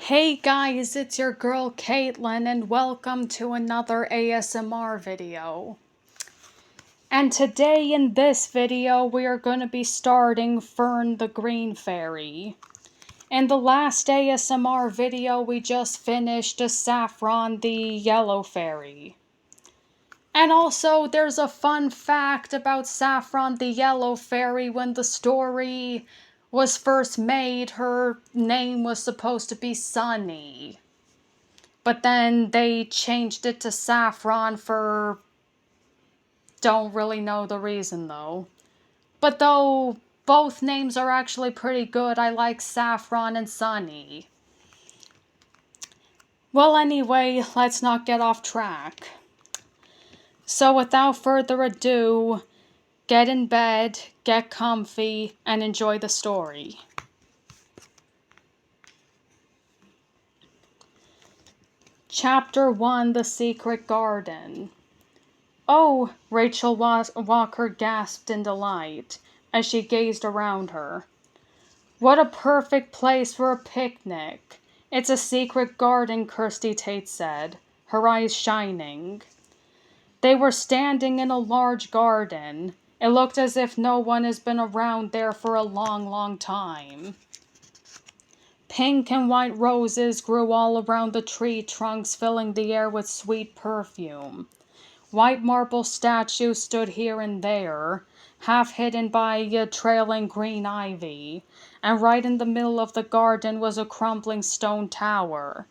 Hey guys, it's your girl Caitlin and welcome to another ASMR video. And today in this video we are going to be starting Fern the Green Fairy. In the last ASMR video we just finished Saffron the Yellow Fairy. And also there's a fun fact about Saffron the Yellow Fairy. When the story was first made, her name was supposed to be Sunny. But then they changed it to Saffron for... don't really know the reason though. But though both names are actually pretty good, I like Saffron and Sunny. Well, anyway, let's not get off track. So without further ado, get in bed, get comfy, and enjoy the story. Chapter 1, The Secret Garden. "Oh," Rachel Walker gasped in delight as she gazed around her. "What a perfect place for a picnic. It's a secret garden," Kirsty Tate said, her eyes shining. They were standing in a large garden. It looked as if no one has been around there for a long, long time. Pink and white roses grew all around the tree trunks, filling the air with sweet perfume. White marble statues stood here and there, half hidden by trailing green ivy, and right in the middle of the garden was a crumbling stone tower.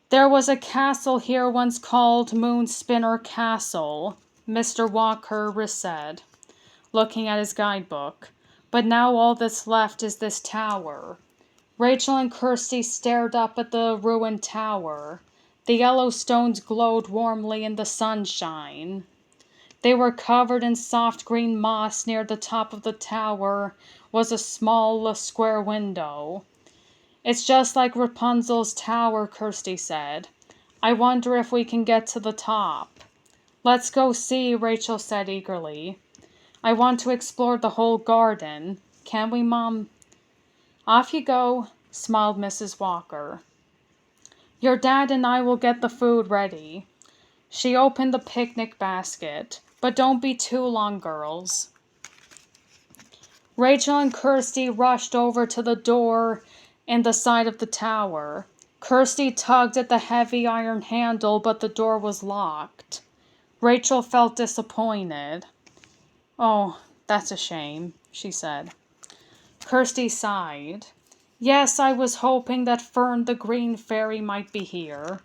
"There was a castle here once called Moonspinner Castle," Mr. Walker said, looking at his guidebook. "But now all that's left is this tower." Rachel and Kirsty stared up at the ruined tower. The yellow stones glowed warmly in the sunshine. They were covered in soft green moss. Near the top of the tower was a small square window. "It's just like Rapunzel's tower," Kirsty said. "I wonder if we can get to the top." "Let's go see," Rachel said eagerly. "I want to explore the whole garden. Can we, Mom?" "Off you go," smiled Mrs. Walker. "Your dad and I will get the food ready." She opened the picnic basket. "But don't be too long, girls." Rachel and Kirsty rushed over to the door in the side of the tower. Kirsty tugged at the heavy iron handle, but the door was locked. Rachel felt disappointed. "Oh, that's a shame," she said. Kirsty sighed. "Yes, I was hoping that Fern the Green Fairy might be here."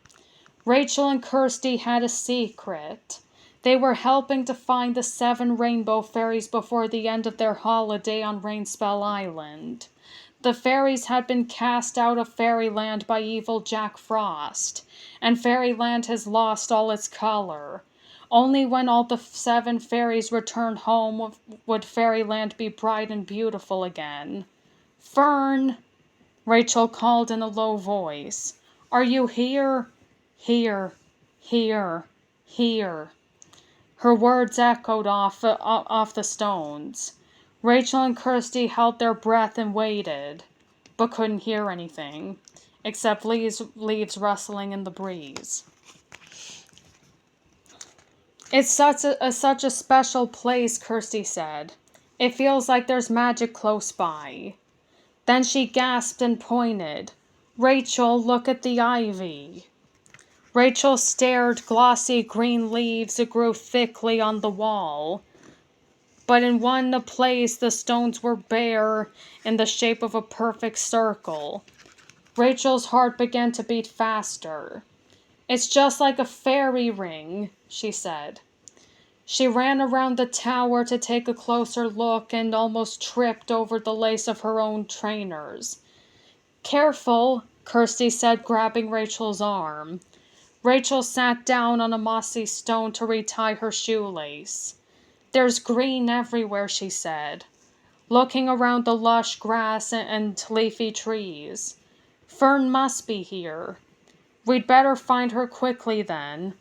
Rachel and Kirsty had a secret. They were helping to find the 7 rainbow fairies before the end of their holiday on Rainspell Island. The fairies had been cast out of Fairyland by evil Jack Frost, and Fairyland has lost all its color. Only when all the 7 fairies returned home would Fairyland be bright and beautiful again. "Fern!" Rachel called in a low voice. "Are you here?" "Here, here, here." Her words echoed off the stones. Rachel and Kirsty held their breath and waited, but couldn't hear anything, except leaves rustling in the breeze. "It's such a special place," Kirsty said. "It feels like there's magic close by." Then she gasped and pointed. "Rachel, look at the ivy." Rachel stared. Glossy green leaves grew thickly on the wall. But in one place the stones were bare, in the shape of a perfect circle. Rachel's heart began to beat faster. "It's just like a fairy ring," she said. She ran around the tower to take a closer look and almost tripped over the lace of her own trainers. "Careful," Kirsty said, grabbing Rachel's arm. Rachel sat down on a mossy stone to retie her shoelace. "There's green everywhere," she said, looking around the lush grass and leafy trees. "Fern must be here." "We'd better find her quickly then,"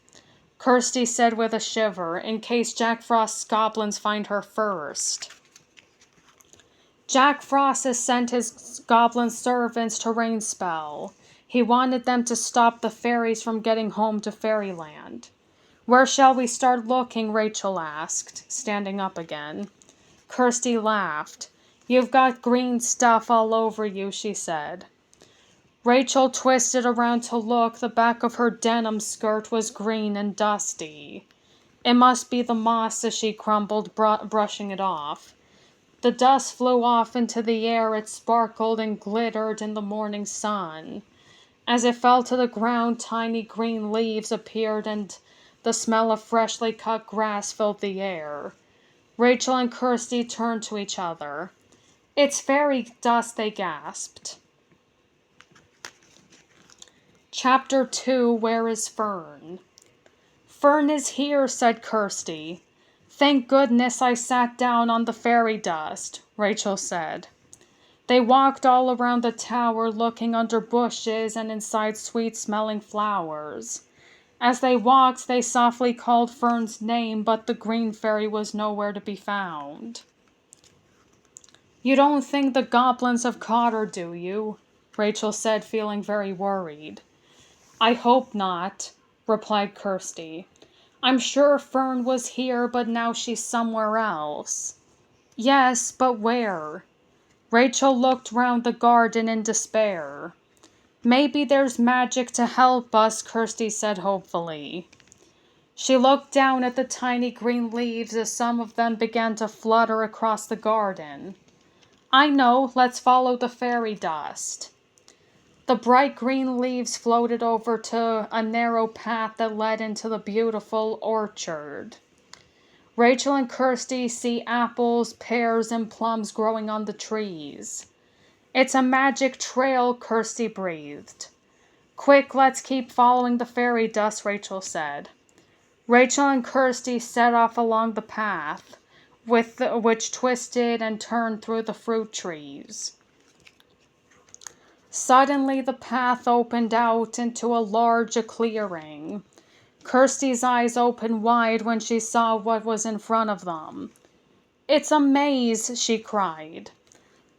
Kirsty said with a shiver, "in case Jack Frost's goblins find her first." "Jack Frost has sent his goblin servants to Rainspell. He wanted them to stop the fairies from getting home to fairyland. Where shall we start looking? Rachel asked, standing up again. Kirsty laughed. You've got green stuff all over you, she said. Rachel twisted around to look. The back of her denim skirt was green and dusty. It must be the moss, as she grumbled, brushing it off. The dust flew off into the air. It sparkled and glittered in the morning sun. As it fell to the ground, tiny green leaves appeared, and the smell of freshly cut grass filled the air. Rachel and Kirsty turned to each other. It's fairy dust, they gasped. Chapter 2, Where is Fern? Fern is here, said Kirsty. Thank goodness I sat down on the fairy dust, Rachel said. They walked all around the tower, looking under bushes and inside sweet-smelling flowers. As they walked, they softly called Fern's name, but the green fairy was nowhere to be found. You don't think the goblins have caught her, do you? Rachel said, feeling very worried. I hope not, replied Kirsty. I'm sure Fern was here, but now she's somewhere else. Yes, but where? Rachel looked round the garden in despair. Maybe there's magic to help us, Kirsty said hopefully. She looked down at the tiny green leaves as some of them began to flutter across the garden. I know, let's follow the fairy dust. The bright green leaves floated over to a narrow path that led into the beautiful orchard. Rachel and Kirsty see apples, pears, and plums growing on the trees. It's a magic trail, Kirsty breathed. Quick, let's keep following the fairy dust, Rachel said. Rachel and Kirsty set off along the path, which twisted and turned through the fruit trees. Suddenly the path opened out into a large clearing. Kirsty's eyes opened wide when she saw what was in front of them. It's a maze, she cried.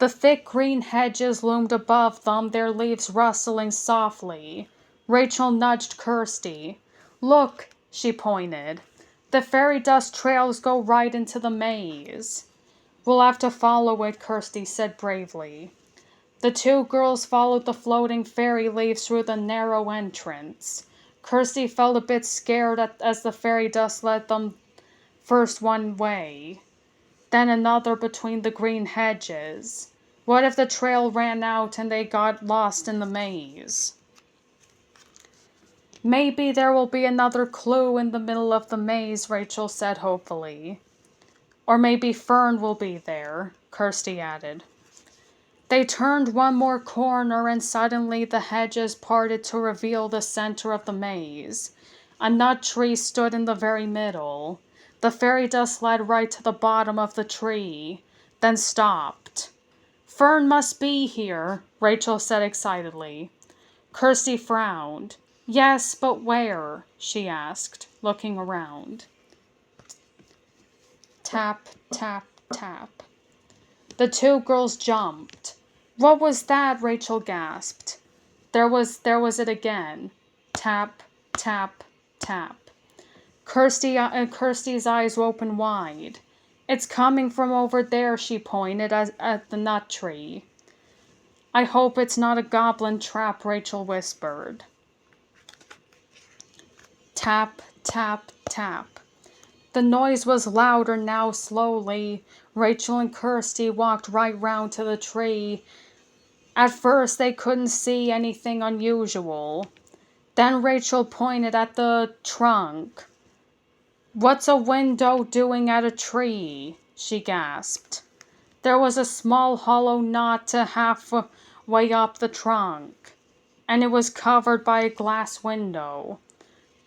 The thick green hedges loomed above them, their leaves rustling softly. Rachel nudged Kirsty. Look, she pointed. The fairy dust trails go right into the maze. We'll have to follow it, Kirsty said bravely. The two girls followed the floating fairy leaves through the narrow entrance. Kirsty felt a bit scared as the fairy dust led them first one way, then another between the green hedges. What if the trail ran out and they got lost in the maze? Maybe there will be another clue in the middle of the maze, Rachel said hopefully. Or maybe Fern will be there, Kirsty added. They turned one more corner and suddenly the hedges parted to reveal the center of the maze. A nut tree stood in the very middle. The fairy dust led right to the bottom of the tree, then stopped. Fern must be here, Rachel said excitedly. Kirsty frowned. Yes, but where? She asked, looking around. Tap, tap, tap. The two girls jumped. What was that? Rachel gasped. There was it again. Tap, tap, tap. Kirsty's eyes opened wide. It's coming from over there, she pointed at the nut tree. I hope it's not a goblin trap, Rachel whispered. Tap, tap, tap. The noise was louder now. Slowly, Rachel and Kirsty walked right round to the tree. At first they couldn't see anything unusual. Then Rachel pointed at the trunk. What's a window doing at a tree? She gasped. There was a small hollow knot halfway up the trunk, and it was covered by a glass window.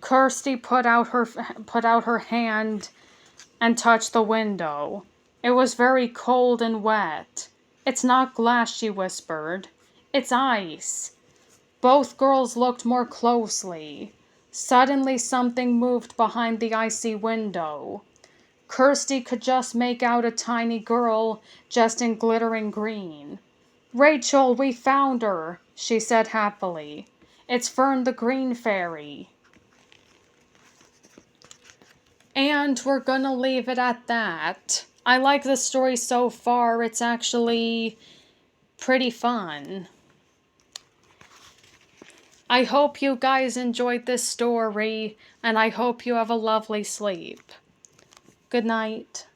Kirsty put out her hand and touched the window. It was very cold and wet. It's not glass, she whispered. It's ice. Both girls looked more closely. Suddenly something moved behind the icy window. Kirsty could just make out a tiny girl dressed in glittering green. Rachel, we found her, she said happily. It's Fern the Green Fairy. And we're gonna leave it at that. I like the story so far. It's actually pretty fun. I hope you guys enjoyed this story, and I hope you have a lovely sleep. Good night.